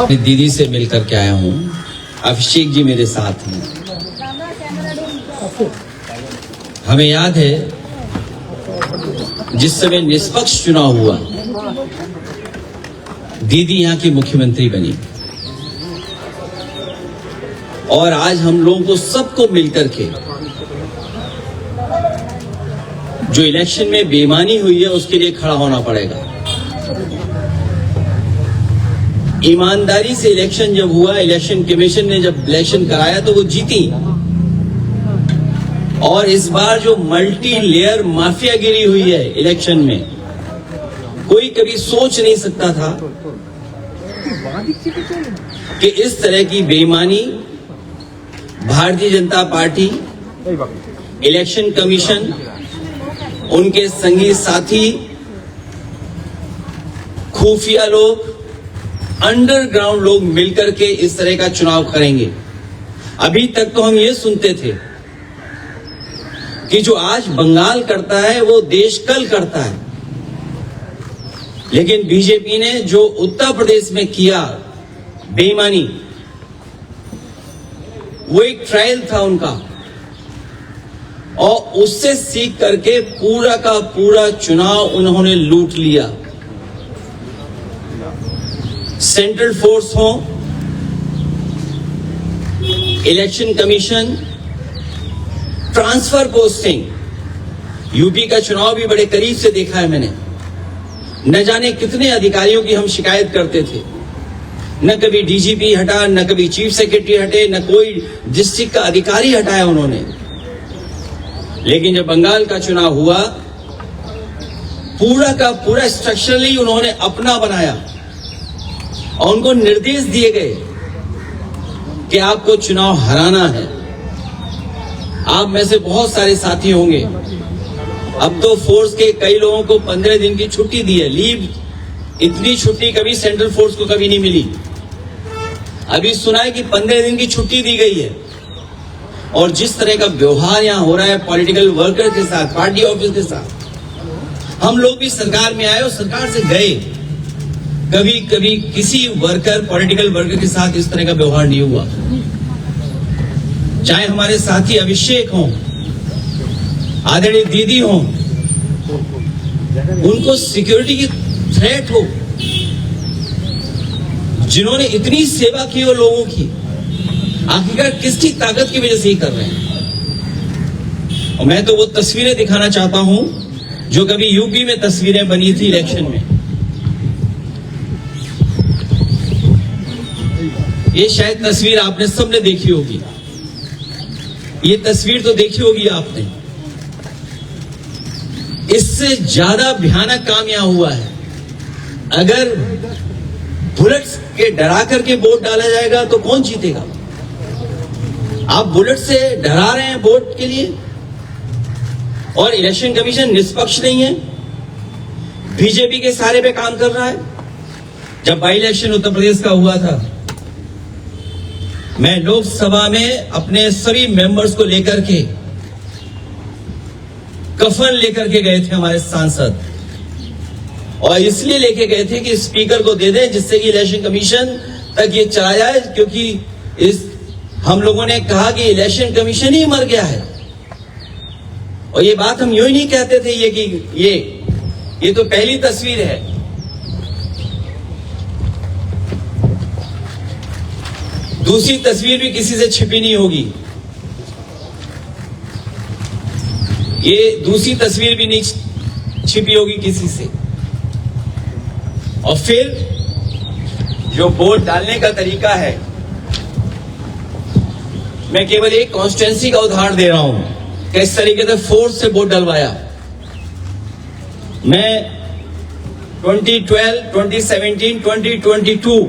अपनी दीदी से मिलकर के आया हूँ। अभिषेक जी मेरे साथ हैं। हमें याद है जिस समय निष्पक्ष चुनाव हुआ, दीदी यहाँ की मुख्यमंत्री बनी और आज हम लोगों को सबको मिलकर के जो इलेक्शन में बेईमानी हुई है उसके लिए खड़ा होना पड़ेगा। ईमानदारी से इलेक्शन जब हुआ, इलेक्शन कमीशन ने जब इलेक्शन कराया तो वो जीती। और इस बार जो मल्टी लेयर माफियागिरी हुई है इलेक्शन में, कोई कभी सोच नहीं सकता था कि इस तरह की बेईमानी Bharatiya Janata party, election commission, उनके संगी साथी, खुफिया लोग, अंडरग्राउंड लोग मिलकर के इस तरह का चुनाव करेंगे। अभी तक तो हम ये सुनते थे कि जो आज बंगाल करता है वो देश कल करता है, लेकिन बीजेपी ने जो उत्तर प्रदेश में किया बेईमानी, वो एक ट्रायल था उनका, और उससे सीख करके पूरा का पूरा चुनाव उन्होंने लूट लिया। सेंट्रल फोर्स हो, election commission, transfer posting, UP का चुनाव भी बड़े करीब से देखा है मैंने। न जाने कितने अधिकारियों की हम शिकायत करते थे, न कभी डीजीपी हटा, न कभी चीफ सेक्रेटरी हटे, न कोई डिस्ट्रिक्ट का अधिकारी हटाया उन्होंने। लेकिन जब बंगाल का चुनाव हुआ, पूरा का पूरा स्ट्रक्चरली उन्होंने अपना बनाया और उनको निर्देश दिए गए कि आपको चुनाव हराना है। आप में से बहुत सारे साथी होंगे, अब तो फोर्स के कई लोगों को 15 दिन की छुट्टी दी है, लीव। इतनी छुट्टी कभी सेंट्रल फोर्स को कभी नहीं मिली। अभी सुना है कि 15 दिन की छुट्टी दी गई है। और जिस तरह का व्यवहार यहां हो रहा है पॉलिटिकल वर्कर के साथ, पार्टी ऑफिस के साथ, हम लोग भी सरकार में आए और सरकार से गए, कभी कभी किसी वर्कर, पॉलिटिकल वर्कर के साथ इस तरह का व्यवहार नहीं हुआ। चाहे हमारे साथी अभिषेक हों, आदरणीय दीदी हों, उनको सिक्योरिटी की थ्रेट हो, जिन्होंने इतनी सेवा की हो लोगों की, आखिरकार किसकी ताकत की वजह से ही कर रहे हैं। और मैं तो वो तस्वीरें दिखाना चाहता हूं जो कभी यूपी में तस्वीरें बनी थी इलेक्शन में। ये शायद तस्वीर आपने सबने देखी होगी, ये तस्वीर तो देखी होगी आपने। इससे ज्यादा भयानक काम यहां हुआ है। अगर बुलेट्स के डरा करके वोट डाला जाएगा तो कौन जीतेगा? आप बुलेट से डरा रहे हैं वोट के लिए, और इलेक्शन कमीशन निष्पक्ष नहीं है, बीजेपी के सहारे पे काम कर रहा है। जब बाई इलेक्शन उत्तर प्रदेश का हुआ था, मैं लोकसभा में अपने सभी मेंबर्स को लेकर के, कफन लेकर के गए थे हमारे सांसद, और इसलिए लेके गए थे कि स्पीकर को दे दें जिससे कि इलेक्शन कमीशन तक ये चला जाए, क्योंकि हम लोगों ने कहा कि इलेक्शन कमीशन ही मर गया है। और ये बात हम यूं ही नहीं कहते थे ये तो पहली तस्वीर है। दूसरी तस्वीर भी किसी से छिपी नहीं होगी, ये दूसरी तस्वीर भी नहीं छिपी होगी किसी से। और फिर जो वोट डालने का तरीका है, मैं केवल एक कॉन्स्टिट्यूएंसी का उदाहरण दे रहा हूं कि इस तरीके से फोर्स से वोट डलवाया। मैं 2012, 2017, 2022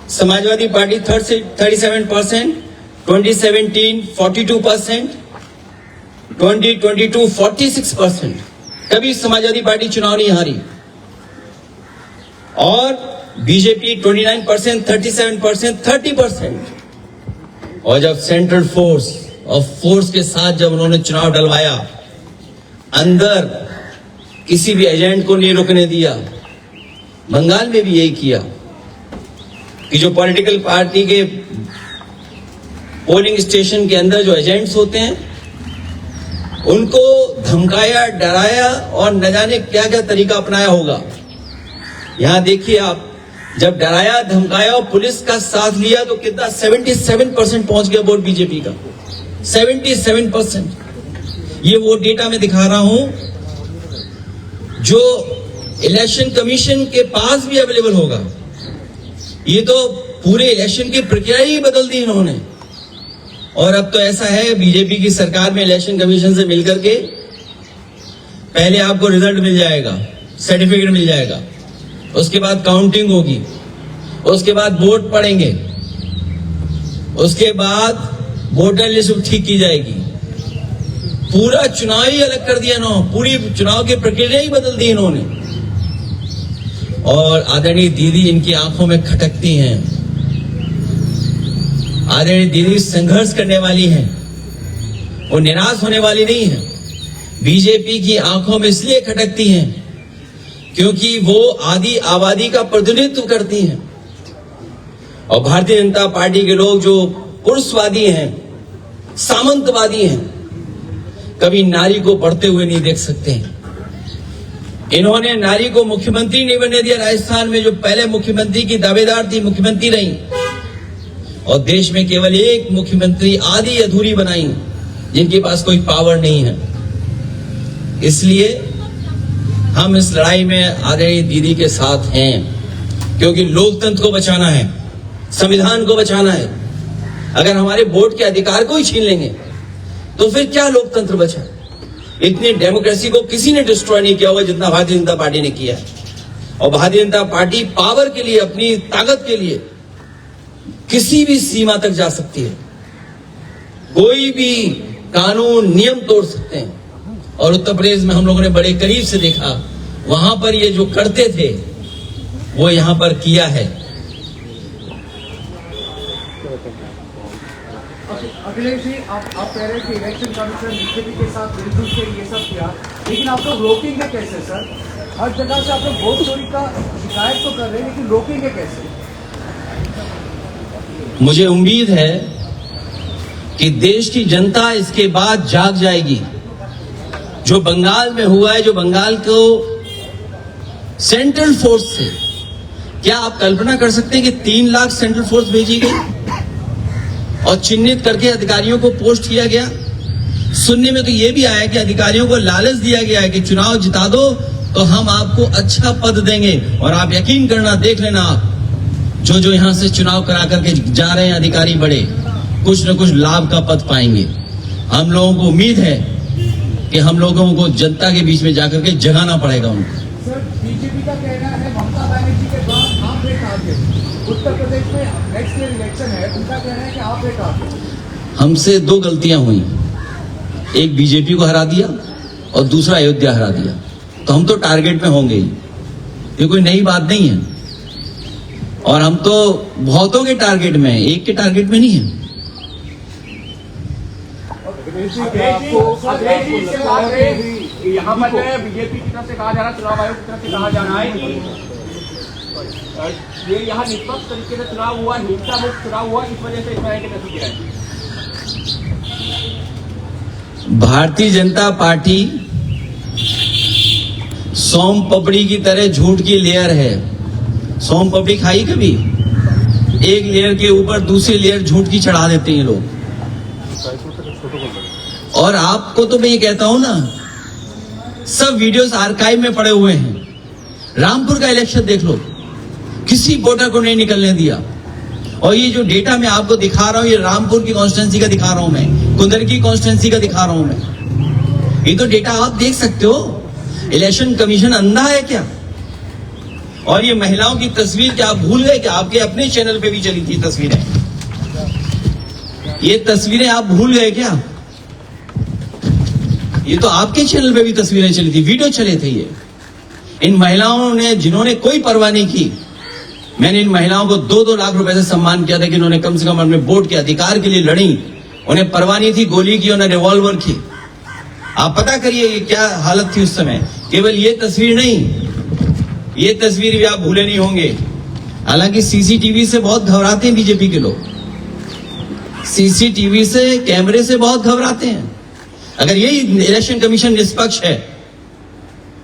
समाजवादी पार्टी 37%, 2017 42%, 2022 46%। कभी समाजवादी पार्टी चुनाव नहीं हारी। और बीजेपी 29%, 37%, 30%। और जब सेंट्रल फोर्स और फोर्स के साथ जब उन्होंने चुनाव डलवाया, अंदर किसी भी एजेंट को नहीं रुकने दिया। बंगाल में भी यही किया। कि जो पॉलिटिकल पार्टी के पोलिंग स्टेशन के अंदर जो एजेंट्स होते हैं उनको धमकाया, डराया और न जाने क्या क्या तरीका अपनाया होगा। यहां देखिए आप, जब डराया, धमकाया और पुलिस का साथ लिया तो कितना 77% पहुंच गया वोट बीजेपी का। 77%। ये वो डेटा मैं दिखा रहा हूं जो इलेक्शन कमीशन के पास भी अवेलेबल होगा। ये तो पूरे इलेक्शन की प्रक्रिया ही बदल दी इन्होंने। और अब तो ऐसा है बीजेपी की सरकार में इलेक्शन कमीशन से मिलकर के पहले आपको रिजल्ट मिल जाएगा, सर्टिफिकेट मिल जाएगा, उसके बाद काउंटिंग होगी, उसके बाद वोट पड़ेंगे, उसके बाद वोटर लिस्ट ठीक की जाएगी। पूरा चुनाव ही अलग कर दिया इन्होंने, पूरी चुनाव की प्रक्रिया ही बदल दी इन्होंने। और आदरणीय दीदी इनकी आंखों में खटकती हैं। आदरणीय दीदी संघर्ष करने वाली हैं, वो निराश होने वाली नहीं है। बीजेपी की आंखों में इसलिए खटकती हैं क्योंकि वो आदि आबादी का प्रतिनिधित्व करती हैं। और भारतीय जनता पार्टी के लोग जो पुरुषवादी हैं, सामंतवादी हैं, कभी नारी को बढ़ते हुए नहीं देख सकते हैं। इन्होंने नारी को मुख्यमंत्री नहीं बनने दिया। राजस्थान में जो पहले मुख्यमंत्री की दावेदार थी, मुख्यमंत्री रही, और देश में केवल एक मुख्यमंत्री आधी अधूरी बनाई जिनके पास कोई पावर नहीं है। इसलिए हम इस लड़ाई में आदरणीय दीदी के साथ हैं, क्योंकि लोकतंत्र को बचाना है, संविधान को बचाना है। अगर हमारे वोट के अधिकार को ही छीन लेंगे तो फिर क्या लोकतंत्र बचा? इतनी डेमोक्रेसी को किसी ने डिस्ट्रॉय नहीं किया होगा जितना भारतीय जनता पार्टी ने किया है। और भारतीय जनता पार्टी पावर के लिए, अपनी ताकत के लिए किसी भी सीमा तक जा सकती है, कोई भी कानून नियम तोड़ सकते हैं। और उत्तर प्रदेश में हम लोगों ने बड़े करीब से देखा, वहां पर ये जो करते थे वो यहां पर किया है। अखिलेश जी, आप कह रहे हैं कि इलेक्शन कमीशन बीजेपी के साथ मिलजुल के ये सब किया, लेकिन आप लोग रोकेंगे कैसे सर? हर जगह से आप लोग वोट चोरी का शिकायत तो कर रहे हैं, लेकिन रोकेंगे कैसे? मुझे उम्मीद है कि देश की जनता इसके बाद जाग जाएगी। जो बंगाल में हुआ है, जो बंगाल को सेंट्रल फोर्स से, क्या आप कल्पना कर सकते हैं कि 3 लाख सेंट्रल फोर्स भेजी गई और चिन्हित करके अधिकारियों को पोस्ट किया गया? सुनने में तो यह भी आया कि अधिकारियों को लालच दिया गया है कि चुनाव जिता दो तो हम आपको अच्छा पद देंगे। और आप यकीन करना, देख लेना, आप जो यहां से चुनाव करा करके जा रहे हैं अधिकारी बड़े, कुछ न कुछ लाभ का पद पाएंगे। हम लोगों को उम्मीद है कि हम लोगों को जनता के बीच में जाकर के जगाना पड़ेगा उनको। सर, बीजेपी का कहना है ममता बनर्जी के बाद आप एक टारगेट, उत्तर प्रदेश में नेक्स्ट ईयर इलेक्शन है, उनका कहना है कि आप एक टारगेट। हमसे 2 गलतियां हुई, एक बीजेपी को हरा दिया और दूसरा अयोध्या हरा दिया, तो हम तो टारगेट में होंगे ही। ये कोई नई बात नहीं है। और हम तो बहुतों के टारगेट में हैं, एक के टारगेट में नहीं है। यहाँ पर बीजेपी की तरफ से कहा जा रहा है, चुनाव आयोग की तरफ से कहा जा रहा है कि ये यहाँ निष्पक्ष तरीके से चुनाव हुआ, हिंसा मुक्त चुनाव हुआ, इस वजह से इस तरह के नतीजे आए। भारतीय जनता पार्टी सोम पपड़ी की तरह झूठ की लेयर है। सोम पपड़ी खाई कभी? एक लेयर के ऊपर दूसरी लेयर झूठ की चढ़ा देते हैं लोग। और आपको तो मैं ये कहता हूं ना, सब वीडियोस आर्काइव में पड़े हुए हैं। रामपुर का इलेक्शन देख लो, किसी वोटर को नहीं निकलने दिया। और ये जो डेटा मैं आपको दिखा रहा हूं, ये रामपुर की कॉन्स्टिट्यूंसी का दिखा रहा हूं मैं, कुंदर की कॉन्स्टिट्यूंसी का दिखा रहा हूं मैं। ये तो डेटा आप देख सकते हो। इलेक्शन कमीशन अंधा है क्या? और ये महिलाओं की तस्वीर क्या आप भूल गए? क्या आपके अपने चैनल पे भी चली थी तस्वीरें? ये तस्वीरें आप भूल गए क्या? ये तो आपके चैनल पे भी तस्वीरें चली थी, वीडियो चले थे। ये इन महिलाओं ने, जिन्होंने कोई परवाह नहीं की, मैंने इन महिलाओं को 2-2 लाख रुपए से सम्मान किया था कि इन्होंने कम से कम अपने वोट के अधिकार के लिए लड़ी। उन्हें परवाह नहीं थी गोली की, उन्हें रिवॉल्वर की। आप पता करिए ये क्या हालत थी उस समय। केवल ये तस्वीर नहीं, ये तस्वीर भी आप भूले नहीं होंगे। हालांकि सीसीटीवी से बहुत घबराते हैं बीजेपी के लोग, सीसीटीवी से, कैमरे से बहुत घबराते हैं। अगर यही इलेक्शन कमीशन निष्पक्ष है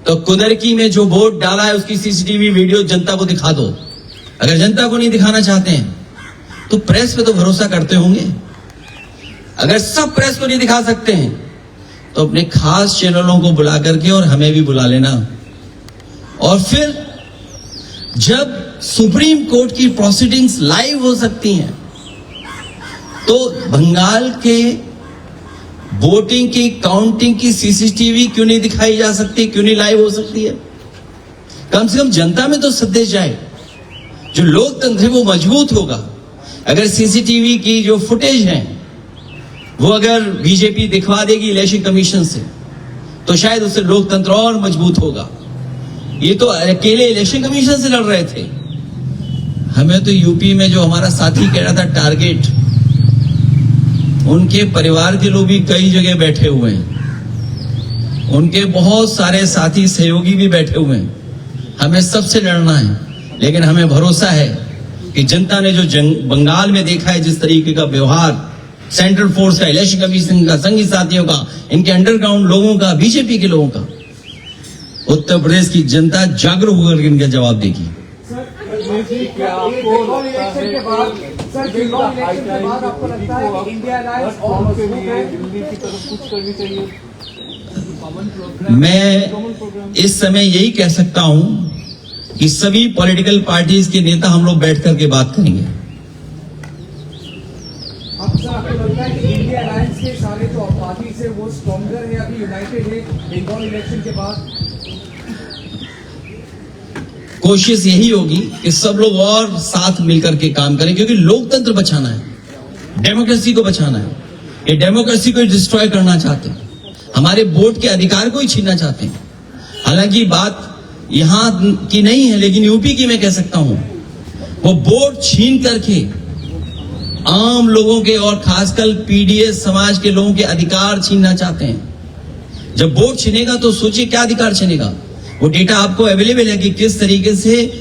तो कुदरकी में जो वोट डाला है उसकी सीसीटीवी वीडियो जनता को दिखा दो। अगर जनता को नहीं दिखाना चाहते हैं तो प्रेस पे तो भरोसा करते होंगे। अगर सब प्रेस को नहीं दिखा सकते हैं तो अपने खास चैनलों को बुला करके और हमें भी बुला लेना। और फिर जब सुप्रीम कोर्ट की प्रोसीडिंग्स लाइव हो सकती हैं तो बंगाल के वोटिंग की काउंटिंग की सीसीटीवी क्यों नहीं दिखाई जा सकती, क्यों नहीं लाइव हो सकती है? कम से कम जनता में तो संदेश जाए, जो लोकतंत्र है वो मजबूत होगा। अगर सीसीटीवी की जो फुटेज है वो अगर बीजेपी दिखवा देगी इलेक्शन कमीशन से तो शायद उससे लोकतंत्र और मजबूत होगा। ये तो अकेले इलेक्शन कमीशन से लड़ रहे थे, हमें तो यूपी में जो हमारा साथी कह रहा था टारगेट, उनके परिवार के लोग भी कई जगह बैठे हुए हैं, उनके बहुत सारे साथी सहयोगी भी बैठे हुए हैं। हमें सबसे लड़ना है, लेकिन हमें भरोसा है कि जनता ने जो बंगाल में देखा है, जिस तरीके का व्यवहार सेंट्रल फोर्स का, इलेक्शन कमीशन का, संघी साथियों का, इनके अंडरग्राउंड लोगों का, बीजेपी के लोगों का, उत्तर प्रदेश की जनता जागरूक होकर इनका जवाब देगी। बंगाल इलेक्शन के बाद आपको लगता है कि इंडिया अलायंस और मजबूत है? दिल्ली की तरफ कुछ करनी चाहिए? मैं इस समय यही कह सकता हूं कि सभी पॉलिटिकल पार्टीज के नेता हम लोग बैठ करके बात करेंगे। अब सर आपको लगता है कि इंडिया अलायंस के सारे जो पार्टीज है वो स्ट्रॉन्गर है, अभी यूनाइटेड है बंगाल इलेक्शन के बाद? कोशिश यही होगी कि सब लोग और साथ मिलकर के काम करें, क्योंकि लोकतंत्र बचाना है, डेमोक्रेसी को बचाना है। ये डेमोक्रेसी को डिस्ट्रॉय करना चाहते हैं, हमारे वोट के अधिकार को ही छीनना चाहते हैं। हालांकि बात यहां की नहीं है, लेकिन यूपी की मैं कह सकता हूं, वो वोट छीन करके आम लोगों के और खासकर पीडीएस समाज के लोगों के अधिकार छीनना चाहते हैं। जब वोट छीनेगा तो सोचिए क्या अधिकार छीनेगा। वो डेटा आपको अवेलेबल है कि किस तरीके से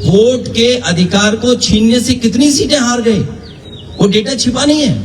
वोट के अधिकार को छीनने से कितनी सीटें हार गए, वो डेटा छिपा नहीं है।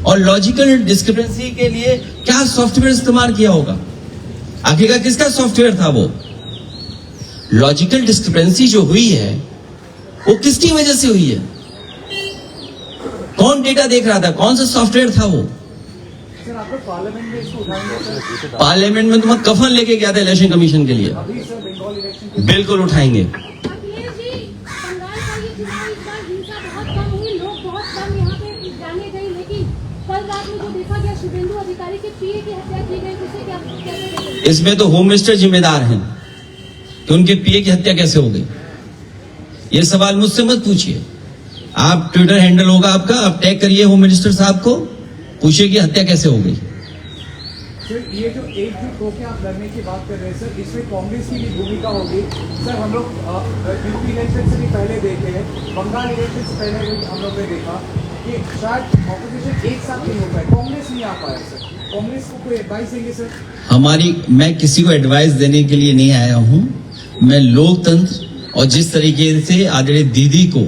और लॉजिकल डिस्क्रिपेंसी के लिए क्या सॉफ्टवेयर इस्तेमाल किया होगा, आखिरकार किसका सॉफ्टवेयर था वो? लॉजिकल डिस्क्रिपेंसी जो हुई है वो किसकी वजह से हुई है? कौन डेटा देख रहा था, कौन सा सॉफ्टवेयर था वो? सर आप लोग पार्लियामेंट में इसको उठाएंगे सर? पार्लियामेंट में तो मैं कफन लेके गया था इलेक्शन कमीशन के लिए। अभी सर बंगाल इलेक्शन के बिल्कुल उठाएंगे। अखिलेश जी, बंगाल का ये चुनाव इस बार हिंसा बहुत कम हुई, लोग बहुत कम यहाँ पे जाने गए, लेकिन कल रात में जो देखा गया शुभेंदु अधिकारी के पीए की हत्या की गई, उसे क्या कैसे देखेंगे? इसमें तो होम मिनिस्टर जिम्मेदार हैं कि उनके पीए की हत्या कैसे हो गई। ये सवाल मुझसे मत पूछिए, आप ट्विटर हैंडल होगा आपका, आप टैग करिए होम मिनिस्टर साहब को, पूछिए कि हत्या कैसे हो गई। सर ये जो एकजुट होकर आप लड़ने की बात कर रहे हैं सर, इसमें कांग्रेस की भी भूमिका होगी। सर हम लोग यूपी इलेक्शन से भी पहले देखे हैं, बंगाल इलेक्शन से पहले भी हम लोग ने देखा कि शायद ऑपोजिशन एक साथ नहीं हो पाए, कांग्रेस नहीं आ पाया सर। कांग्रेस को कोई एडवाइस देंगे सर? मैं किसी को एडवाइस देने के लिए नहीं आया हूं। मैं लोकतंत्र और जिस तरीके से आदरणीय दीदी को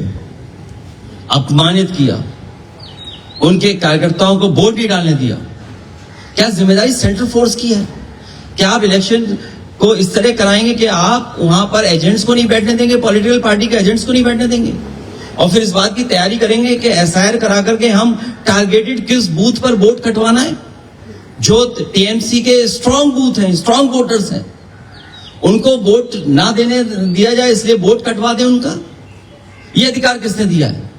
अपमानित किया, उनके कार्यकर्ताओं को वोट नहीं डालने दिया, क्या जिम्मेदारी सेंट्रल फोर्स की है? क्या आप इलेक्शन को इस तरह कराएंगे कि आप वहां पर एजेंट्स को नहीं बैठने देंगे, पॉलिटिकल पार्टी के एजेंट्स को नहीं बैठने देंगे, और फिर इस बात की तैयारी करेंगे कि एसआईआर करा करके हम टारगेटेड किस बूथ पर वोट कटवाना है? जो टीएमसी के स्ट्रांग बूथ हैं, स्ट्रांग वोटर्स हैं, उनको वोट ना देने दिया जाए, इसलिए वोट कटवा दें उनका। ये अधिकार किसने दिया है?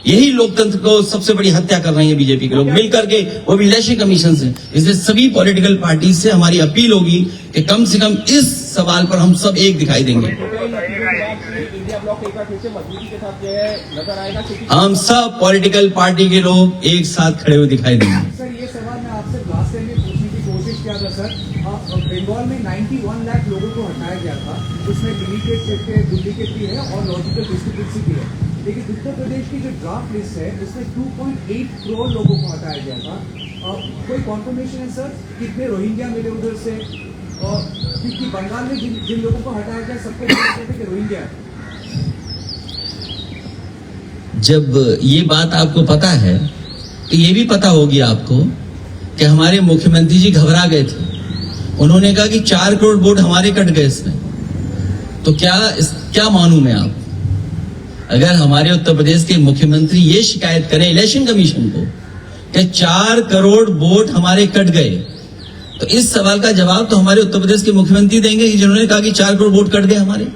यही लोकतंत्र को सबसे बड़ी हत्या कर रही है बीजेपी के लोग मिलकर के, वो भी इलेक्शन कमीशन से। इसलिए सभी पॉलिटिकल पार्टी से हमारी अपील होगी कि कम से कम इस सवाल पर हम सब एक दिखाई देंगे। इंडिया ब्लॉक एक बार फिर से मजबूती के साथ जो है नजर आएगा, हम सब पॉलिटिकल पार्टी के लोग एक साथ खड़े हुए दिखाई देंगे। सर ये सवाल मैं आपसे लास्ट टाइम में पूछने की कोशिश किया था सर। बंगाल में 91 लाख लोगों को हटाया गया था, उसमें डुप्लीकेट भी है और लॉजिकल डिस्क्रिपेंसी भी है। लेकिन उत्तर प्रदेश की जो ड्राफ्ट लिस्ट है उसमें 2.8 करोड़ लोगों को हटाया गया था। कोई कॉन्फर्मेशन है सर कितने रोहिंग्या मिले उधर से? और क्योंकि बंगाल में जिन लोगों को हटाया गया सबको कहते थे कि रोहिंग्या है। जब ये बात आपको पता है तो ये भी पता होगी आपको कि हमारे मुख्यमंत्री जी घबरा गए थे। उन्होंने कहा कि 4 करोड़ वोट हमारे कट गए इसमें। तो क्या मानूं मैं आप, अगर हमारे उत्तर प्रदेश के मुख्यमंत्री ये शिकायत करें इलेक्शन कमीशन को कि 4 करोड़ वोट हमारे कट गए, तो इस सवाल का जवाब तो हमारे उत्तर प्रदेश के मुख्यमंत्री देंगे जिन्होंने कहा कि 4 करोड़ वोट कट गए हमारे।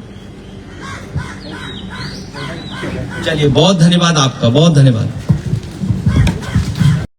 चलिए, बहुत धन्यवाद आपका, बहुत धन्यवाद।